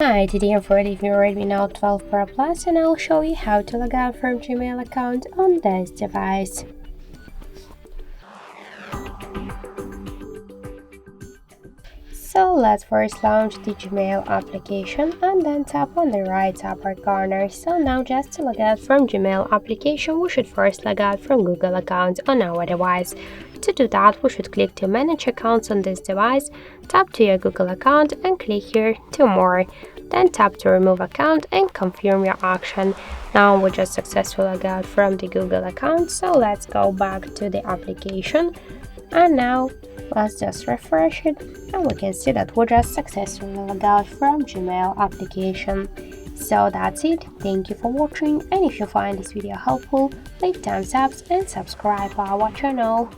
Hi, today I'm for the Redmi Note 12 Pro Plus and I'll show you how to log out from Gmail account on this device. So let's first launch the Gmail application and then tap on the right upper corner. So now just to log out from Gmail application, we should first log out from Google account on our device. To do that, we should click to manage accounts on this device, tap to your Google account and click here to more. Then tap to remove account and confirm your action. Now we just successfully logged out from the Google account, so let's go back to the application. And now let's just refresh it and we can see that we just successfully logged out from Gmail application. So that's it. Thank you for watching, and if you find this video helpful, leave thumbs up and subscribe our channel.